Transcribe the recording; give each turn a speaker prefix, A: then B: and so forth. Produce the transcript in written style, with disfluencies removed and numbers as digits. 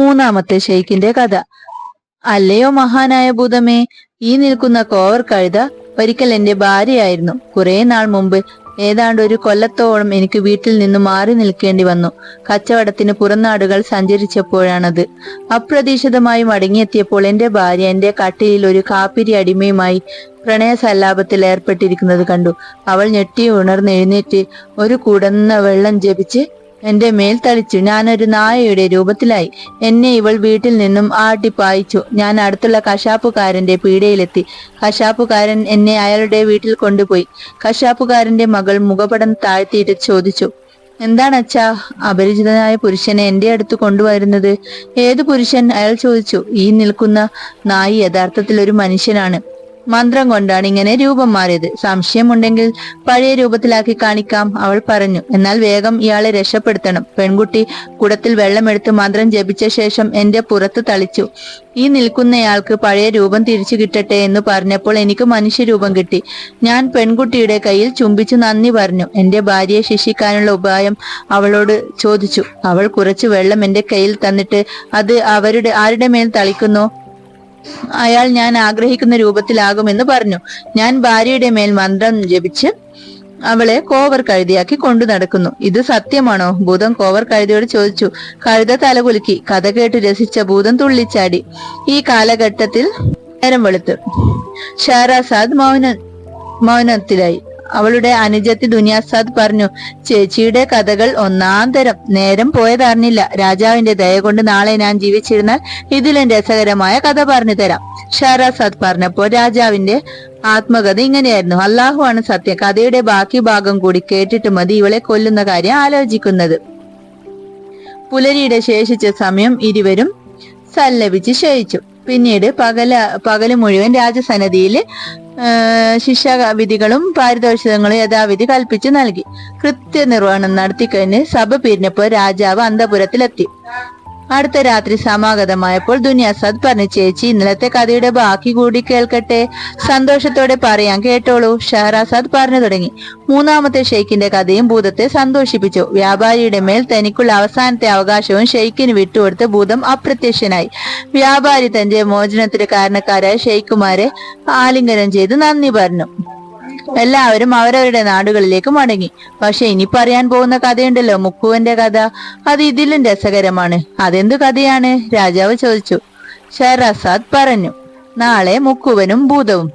A: മൂന്നാമത്തെ ഷെയ്ഖിന്റെ കഥ. അല്ലയോ മഹാനായ ഭൂതമേ, ഈ നിൽക്കുന്ന കോവർ കഴുത ഒരിക്കൽ എന്റെ ഭാര്യയായിരുന്നു. കുറെ നാൾ മുമ്പ്, ഏതാണ്ട് ഒരു കൊല്ലത്തോളം എനിക്ക് വീട്ടിൽ നിന്ന് മാറി നിൽക്കേണ്ടി വന്നു. കച്ചവടത്തിന് പുറംനാടുകൾ സഞ്ചരിച്ചപ്പോഴാണത്. അപ്രതീക്ഷിതമായി മടങ്ങിയെത്തിയപ്പോൾ എന്റെ ഭാര്യ എന്റെ കട്ടിലിൽ ഒരു കാപ്പിരി അടിമയുമായി പ്രണയസല്ലാപത്തിൽ ഏർപ്പെട്ടിരിക്കുന്നത് കണ്ടു. അവൾ ഞെട്ടി ഉണർന്നെഴുന്നേറ്റ് ഒരു കുടന്ന വെള്ളം ജപിച്ച് എന്റെ മേൽ തളിച്ചു. ഞാനൊരു നായയുടെ രൂപത്തിലായി. എന്നെ ഇവൾ വീട്ടിൽ നിന്നും ആട്ടിപ്പായിച്ചു. ഞാൻ അടുത്തുള്ള കശാപ്പുകാരന്റെ പീടികയിലെത്തി. കശാപ്പുകാരൻ എന്നെ അയാളുടെ വീട്ടിൽ കൊണ്ടുപോയി. കശാപ്പുകാരന്റെ മകൾ മുഖപടം താഴ്ത്തിയിട്ട് ചോദിച്ചു, എന്താണ് അച്ഛാ അപരിചിതനായ പുരുഷനെ എന്റെ അടുത്ത് കൊണ്ടുവരുന്നത്? ഏതു പുരുഷൻ? അയാൾ ചോദിച്ചു. ഈ നിൽക്കുന്ന നായി യഥാർത്ഥത്തിൽ ഒരു മനുഷ്യനാണ്. മന്ത്രം കൊണ്ടാണ് ഇങ്ങനെ രൂപം മാറിയത്. സംശയമുണ്ടെങ്കിൽ പഴയ രൂപത്തിലാക്കി കാണിക്കാം, അവൾ പറഞ്ഞു. എന്നാൽ വേഗം ഇയാളെ രക്ഷപ്പെടുത്തണം. പെൺകുട്ടി കുടത്തിൽ വെള്ളമെടുത്ത് മന്ത്രം ജപിച്ച ശേഷം എന്റെ പുറത്ത് തളിച്ചു. ഈ നിൽക്കുന്നയാൾക്ക് പഴയ രൂപം തിരിച്ചു കിട്ടട്ടെ എന്ന് പറഞ്ഞപ്പോൾ എനിക്ക് മനുഷ്യരൂപം കിട്ടി. ഞാൻ പെൺകുട്ടിയുടെ കയ്യിൽ ചുംബിച്ചു നന്ദി പറഞ്ഞു. എന്റെ ഭാര്യയെ ശിക്ഷിക്കാനുള്ള ഉപായം അവളോട് ചോദിച്ചു. അവൾ കുറച്ചു വെള്ളം എന്റെ കയ്യിൽ തന്നിട്ട് അത് ആരുടെ മേൽ തളിക്കുന്നോ അയാൾ ഞാൻ ആഗ്രഹിക്കുന്ന രൂപത്തിലാകുമെന്ന് പറഞ്ഞു. ഞാൻ ഭാര്യയുടെ മേൽ മന്ത്രം ജപിച്ച് അവളെ കോവർ കഴുതിയാക്കി കൊണ്ടു നടക്കുന്നു. ഇത് സത്യമാണോ? ഭൂതം കോവർ കഴുതിയോട് ചോദിച്ചു. കഴുത തലകുലുക്കി. കഥ കേട്ട് രസിച്ച ഭൂതം തുള്ളിച്ചാടി. ഈ കാലഘട്ടത്തിൽ നേരം വെളുത്തു. ഷഹറാസാദ് മൗനത്തിലായി. അവളുടെ അനുജത്തി ദുനിയാസാദ് പറഞ്ഞു, ചേച്ചിയുടെ കഥകൾ ഒന്നാം തരം. നേരം പോയതറിഞ്ഞില്ല. രാജാവിന്റെ ദയ കൊണ്ട് നാളെ ഞാൻ ജീവിച്ചിരുന്നാൽ ഇതിലും രസകരമായ കഥ പറഞ്ഞു തരാം. ഷഹറാസാദ് പറഞ്ഞപ്പോൾ രാജാവിന്റെ ആത്മകഥ ഇങ്ങനെയായിരുന്നു. അല്ലാഹു ആണ് സത്യം. കഥയുടെ ബാക്കി ഭാഗം കൂടി കേട്ടിട്ട് മതി ഇവളെ കൊല്ലുന്ന കാര്യം ആലോചിക്കുന്നത്. പുലരിയുടെ ശേഷിച്ച സമയം ഇരുവരും സല്ലപിച്ച് ശയിച്ചു. പിന്നീട് പകല് മുഴുവൻ രാജസന്നിധിയില് ശിക്ഷാവിധികളും പാരിതോഷികങ്ങളും യഥാവിധി കൽപ്പിച്ചു നൽകി. കൃത്യനിർവഹണം നടത്തിക്കഴിഞ്ഞ് സഭ പിരിഞ്ഞപ്പോൾ രാജാവ് അന്തപുരത്തിലെത്തി. അടുത്ത രാത്രി സമാഗതമായപ്പോൾ ദുനിയാസാദ് പറഞ്ഞു, ചേച്ചി ഇന്നലത്തെ കഥയുടെ ബാക്കി കൂടി കേൾക്കട്ടെ? സന്തോഷത്തോടെ പറയാൻ, കേട്ടോളൂ. ഷഹറാസാദ് പറഞ്ഞു തുടങ്ങി. മൂന്നാമത്തെ ഷെയ്ഖിന്റെ കഥയും ഭൂതത്തെ സന്തോഷിപ്പിച്ചു. വ്യാപാരിയുടെ മേൽ തനിക്കുള്ള അവസാനത്തെ അവകാശവും ഷെയ്ഖിന് വിട്ടുകൊടുത്ത് ഭൂതം അപ്രത്യക്ഷനായി. വ്യാപാരി തന്റെ മോചനത്തിന് കാരണക്കാരായ ഷെയ്ഖുമാരെ ആലിംഗനം ചെയ്ത് നന്ദി പറഞ്ഞു. എല്ലാവരും അവരവരുടെ നാടുകളിലേക്ക് മടങ്ങി. പക്ഷെ ഇനി പറയാൻ പോകുന്ന കഥയുണ്ടല്ലോ, മുക്കുവന്റെ കഥ, അത് ഇതിലും രസകരമാണ്. അതെന്തു കഥയാണ്? രാജാവ് ചോദിച്ചു. ഷഹറാസാദ് പറഞ്ഞു, നാളെ മുക്കുവനും ഭൂതവും.